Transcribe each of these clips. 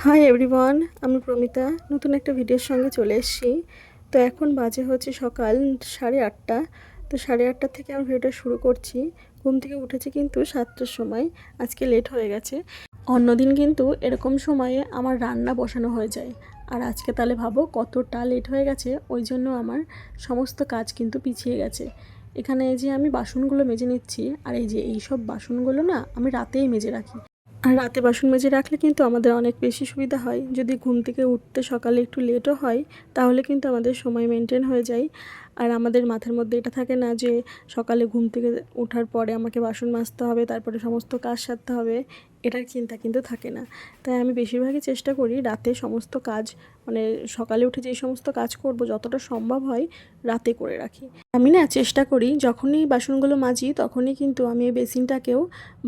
Hi everyone, আমি প্রমিতা নতুন একটা ভিডিওর সঙ্গে চলে এসেছি। তো এখন বাজে হচ্ছে সকাল 8:30। তো 8:30 থেকে আমি ভিডিওটা শুরু করছি। ঘুম থেকে উঠেছি কিন্তু 7টার সময়, আজকে লেট হয়ে গেছে। অন্যদিন কিন্তু এরকম সময়ে আমার রান্না বসানো হয়ে যায়, আর আজকে তাহলে ভাবো কতটা লেট হয়ে গেছে। ওই জন্য আমার সমস্ত কাজ কিন্তু পিছিয়ে গেছে। এখানে এই যে আমি বাসনগুলো মেজে নিচ্ছি, আর এই যে এইসব বাসনগুলো না আমি রাতেই মেজে রাখি। আর রাতে বাসন মেজে রাখলে কিন্তু আমাদের অনেক বেশি সুবিধা হয়। যদি ঘুম থেকে উঠতে সকালে একটু লেটও হয়, তাহলে কিন্তু আমাদের সময় মেনটেন হয়ে যায়। আর আমাদের মাথার মধ্যে এটা থাকে না যে সকালে ঘুম থেকে ওঠার পরে আমাকে বাসন মাজতে হবে, তারপরে সমস্ত কাজ সারতে হবে। এটার চিন্তা কিন্তু থাকে না। তাই আমি বেশিরভাগই চেষ্টা করি রাতে সমস্ত কাজ, মানে সকালে উঠে যে সমস্ত কাজ করব যতটা সম্ভব হয় রাতে করে রাখি। আমি না চেষ্টা করি যখনই বাসনগুলো মাজি তখনই কিন্তু আমি এই বেসিনটাকেও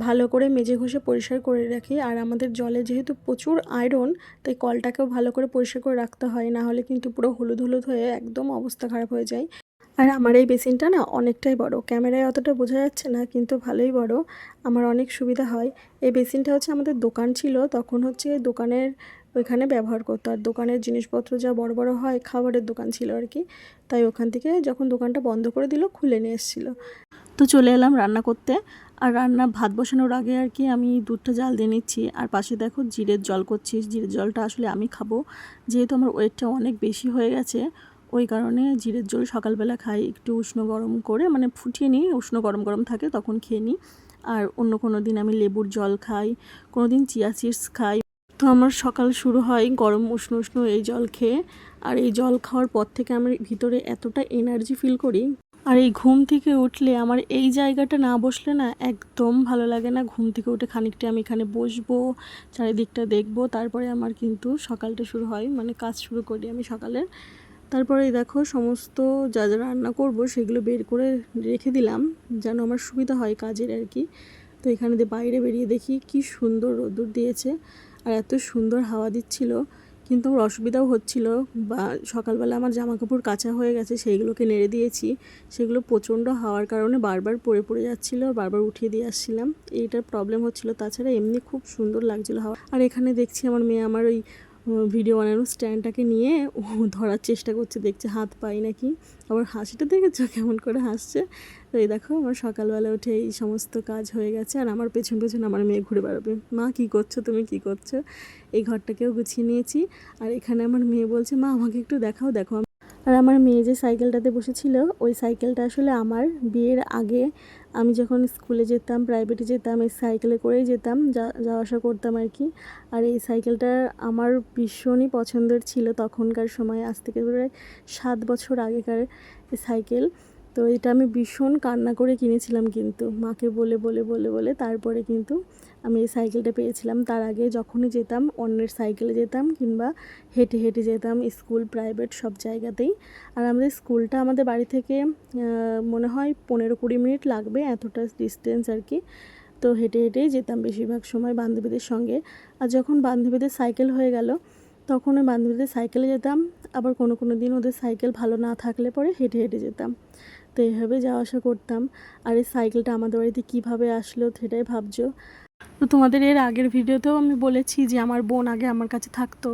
ভালো করে মেজে ঘষে পরিষ্কার করে রাখি। আর আমাদের জলে যেহেতু প্রচুর আয়রন, তাই কলটাকেও ভালো করে পরিষ্কার করে রাখতে হয়, না হলে কিন্তু পুরো হলুদ হলুদ হয়ে একদম অবস্থা খারাপ হয়ে যায়। আর আমার এই বেসিনটা না অনেকটাই বড়, ক্যামেরায় অতটা বোঝা যাচ্ছে না কিন্তু ভালোই বড়। আমার অনেক সুবিধা হয়। এই বেসিনটা হচ্ছে আমাদের দোকান ছিল, তখন হচ্ছে দোকানের ওইখানে ব্যবহার করতো। আর দোকানের জিনিসপত্র যা বড় বড় হয়, খাবারের দোকান ছিল আর কি, তাই ওখান থেকে যখন দোকানটা বন্ধ করে দিল খুলে নিয়ে এসেছিলো। তো চলে এলাম রান্না করতে। আর ভাত বসানোর আগে আর কি আমি দুধটা জাল দিয়ে নিচ্ছি। আর পাশে দেখো জিরের জল করছি। জিরের জলটা আসলে আমি খাবো, যেহেতু আমার ওয়েটটা অনেক বেশি হয়ে গেছে, ওই কারণে জিরের জল সকালবেলা খাই একটু উষ্ণ গরম করে, মানে ফুটিয়ে নিই, উষ্ণ গরম গরম থাকে তখন খেয়ে নিই। আর অন্য কোনো দিন আমি লেবুর জল খাই, কোনো দিন চিয়া সিডস খাই। তো আমার সকাল শুরু হয় গরম উষ্ণ উষ্ণ এই জল খেয়ে। আর এই জল খাওয়ার পর থেকে আমি ভিতরে এতটা এনার্জি ফিল করি। আর এই ঘুম থেকে উঠলে আমার এই জায়গাটা না বসলে না একদম ভালো লাগে না। ঘুম থেকে উঠে খানিকটা আমি এখানে বসবো, চারিদিকটা দেখবো, তারপরে আমার কিন্তু সকালটা শুরু হয়, মানে কাজ শুরু করি আমি সকালের। তারপরে দেখো সমস্ত যা যা রান্না করব সেগুলো বের করে রেখে দিলাম, যেন আমার সুবিধা হয় কাজের আর কি। তো এখানে বাইরে বেরিয়ে দেখি কি সুন্দর রোদ্দুর দিয়েছে, আর এত সুন্দর হাওয়া দিচ্ছিল। কিন্তু আমার অসুবিধাও হচ্ছিল, বা সকালবেলা আমার জামা কাপড় কাচা হয়ে গেছে, সেইগুলোকে নেড়ে দিয়েছি, সেগুলো প্রচণ্ড হাওয়ার কারণে বারবার পড়ে পড়ে যাচ্ছিলো, বারবার উঠিয়ে দিয়ে আসছিলাম, এইটার প্রবলেম হচ্ছিল। তাছাড়া এমনি খুব সুন্দর লাগছিলো হাওয়া। আর এখানে দেখছি আমার মেয়ে আমার ওই ভিডিও বানানোর স্ট্যান্ডটাকে নিয়ে ও ধরার চেষ্টা করছে, দেখছে হাত পাই নাকি। আবার হাসিটা দেখেছো কেমন করে হাসছে। তো এই দেখো আমার সকালবেলা উঠে এই সমস্ত কাজ হয়ে গেছে, আর আমার পেছন পেছন আমার মেয়ে ঘুরে বেড়াবে, মা কী করছো, তুমি কী করছো। এই ঘরটাকেও গুছিয়ে নিয়েছি। আর এখানে আমার মেয়ে বলছে, মা আমাকে একটু দেখাও দেখো। আর আমার মেয়ে যে সাইকেলটাতে বসেছিল, ওই সাইকেলটা আসলে আমার বিয়ের আগে আমি যখন স্কুলে যেতাম, প্রাইভেটে যেতাম, এই সাইকেলে করেই যেতাম, যাওয়া আসা করতাম আর কি। আর এই সাইকেলটা আমার ভীষণই পছন্দের ছিল তখনকার সময়, আজ থেকে প্রায় 7 বছর আগেকার সাইকেল। তো এটা আমি ভীষণ কান্না করে কিনেছিলাম, কিন্তু মাকে বলে বলে বলে বলে তারপরে কিন্তু আমি এই সাইকেলটা পেয়েছিলাম। তার আগে যখনই যেতাম অন্যের সাইকেলে যেতাম, কিংবা হেঁটে হেঁটে যেতাম স্কুল, প্রাইভেট সব জায়গাতেই। আর আমাদের স্কুলটা আমাদের বাড়ি থেকে মনে হয় 15-20 মিনিট লাগবে, এতটা ডিস্টেন্স আর কি। তো হেঁটে হেঁটেই যেতাম বেশিরভাগ সময় বান্ধবীদের সঙ্গে। আর যখন বান্ধবীদের সাইকেল হয়ে গেল, তখন ওই বান্ধবীদের সাইকেলে যেতাম। আবার কোনো কোনো দিন ওদের সাইকেল ভালো না থাকলে পরে হেঁটে হেঁটে যেতাম। তো এইভাবে যাওয়া আসা করতাম। আর এই সাইকেলটা আমাদের বাড়িতে কীভাবে আসলো সেটাই ভাবছো। তো তোমাদের এর আগের ভিডিওতেও আমি বলেছি যে আমার বোন আগে আমার কাছে থাকতো।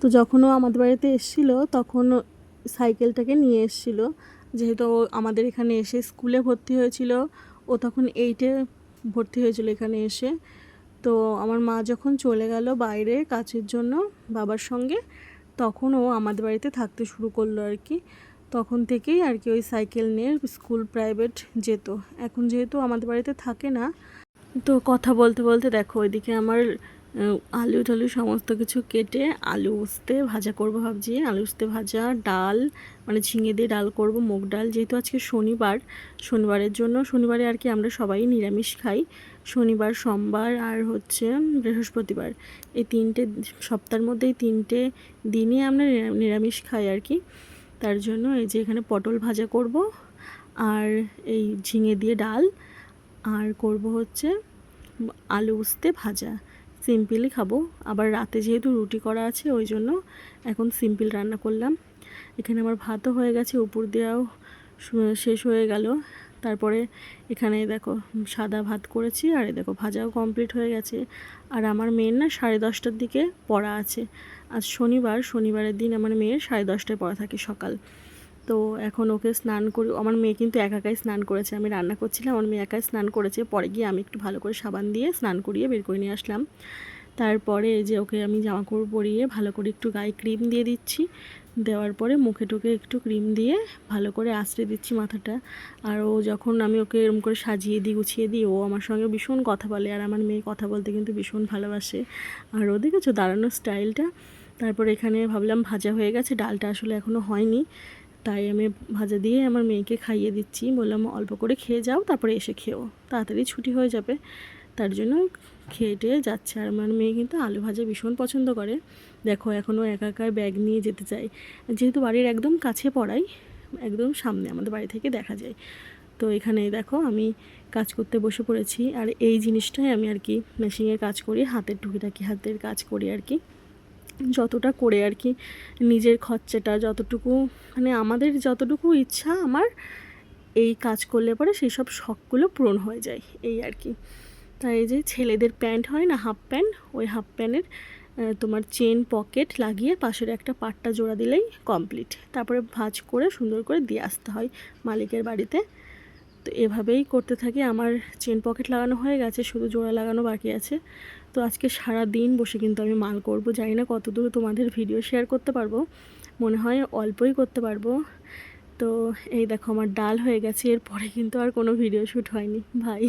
তো যখন ও আমাদের বাড়িতে এসেছিলো তখন সাইকেলটাকে নিয়ে এসেছিলো, যেহেতু ও আমাদের এখানে এসে স্কুলে ভর্তি হয়েছিল। ও তখন 8-এ ভর্তি হয়েছিল এখানে এসে। তো আমার মা যখন চলে গেল বাইরে কাজের জন্য বাবার সঙ্গে, তখন ও আমাদের বাড়িতে থাকতে শুরু করলো আর কি। তখন থেকেই আর কি ওই সাইকেল নিয়ে স্কুল, প্রাইভেট যেত। এখন যেহেতু আমাদের বাড়িতে থাকে না, তো কথা বলতে বলতে দেখো ওইদিকে আমার আলু টালু সমস্ত কিছু কেটে আলু উস্তে ভাজা করব ভাবছি। আলু উস্তে ভাজা, ডাল, মানে ঝিঙে দিয়ে ডাল করব, মুগ ডাল। যেহেতু আজকে শনিবার, শনিবারের জন্য, শনিবারে আর কি আমরা সবাই নিরামিষ খাই। শনিবার, সোমবার আর হচ্ছে বৃহস্পতিবার, এই 3টে সপ্তাহের মধ্যে, এই 3টে দিনই আমরা নিরামিষ খাই আর কি। তার জন্য এই যে এখানে পটল ভাজা করব, আর এই ঝিঙে দিয়ে ডাল, আর করব হচ্ছে আলু উস্তে ভাজা। সিম্পলই খাবো। আবার রাতে যেহেতু রুটি করা আছে, ওই জন্য এখন সিম্পল রান্না করলাম। এখানে আমার ভাতও হয়ে গেছে, উপর দেওয়াও শেষ হয়ে গেল। তারপরে এখানে দেখো সাদা ভাত করেছি, আর এই দেখো ভাজাও কমপ্লিট হয়ে গেছে। আর আমার মেয়ের না 10:30টার দিকে পড়া আছে। আজ শনিবারের দিন আমার মেয়ের 10:30টায় পড়া থাকে সকাল। তো এখন ওকে স্নান করি। আমার মেয়ে কিন্তু একাই স্নান করেছে, আমি রান্না করছিলাম, আমার মেয়ে একাই স্নান করেছে। পরে গিয়ে আমি একটু ভালো করে সাবান দিয়ে স্নান করিয়ে বের করে নিয়ে আসলাম। তারপরে এই যে ওকে আমি জামাকাপড় পরিয়ে ভালো করে একটু গায়ে ক্রিম দিয়ে দিচ্ছি। দেওয়ার পরে মুখে টুকে একটু ক্রিম দিয়ে ভালো করে আঁচড়ে দিচ্ছি মাথাটা। আর ও যখন আমি ওকে এরকম করে সাজিয়ে দিই, গুছিয়ে দিই, ও আমার সঙ্গে ভীষণ কথা বলে। আর আমার মেয়ে কথা বলতে কিন্তু ভীষণ ভালোবাসে। আর ও দেখেছো দাঁড়ানোর স্টাইলটা। তারপর এখানে ভাবলাম ভাজা হয়ে গেছে, ডালটা আসলে এখনও হয়নি, তাই আমি ভাজা দিয়ে আমার মেয়েকে খাইয়ে দিচ্ছি। বললাম অল্প করে খেয়ে যাও, তারপরে এসে খেও, তাড়াতাড়ি ছুটি হয়ে যাবে। তার জন্য খেয়ে টেয়ে যাচ্ছে। আর আমার মেয়ে কিন্তু আলু ভাজা ভীষণ পছন্দ করে। দেখো এখনও একা ব্যাগ নিয়ে যেতে চাই, যেহেতু বাড়ির একদম কাছে পড়াই, একদম সামনে আমাদের বাড়ি থেকে দেখা যায়। তো এখানে দেখো আমি কাজ করতে বসে পড়েছি। আর এই জিনিসটাই আমি আর কি মেশিনের কাজ করি, হাতের টুকিটাকি হাতের কাজ করি আর কি, যতটা করে আর কি নিজের খরচাটা যতটুকু, মানে আমাদের যতটুকু ইচ্ছা আমার এই কাজ করলে পরে সেই সব শখগুলো পূরণ হয়ে যায়, এই আর কি। তাই এই যে ছেলেদের প্যান্ট হয় না, হাফ প্যান্ট, ওই হাফ প্যান্টের তোমার চেন পকেট লাগিয়ে পাশের একটা পাটটা জোড়া দিলেই কমপ্লিট। তারপরে ভাঁজ করে সুন্দর করে দিয়ে আসতে হয় মালিকের বাড়িতে। তো এভাবেই করতে থাকি। আমার চেন পকেট লাগানো হয়ে গেছে, শুধু জোড়া লাগানো বাকি আছে। তো আজকে সারা দিন বসে কিন্তু আমি মাল করব। জানি না কতদূর তোমাদের ভিডিও শেয়ার করতে পারবো, মনে হয় অল্পই করতে পারবো। তো এই দেখো আমার ডাল হয়ে গেছে, এরপরে কিন্তু আর কোনো ভিডিও শ্যুট হয়নি ভাই।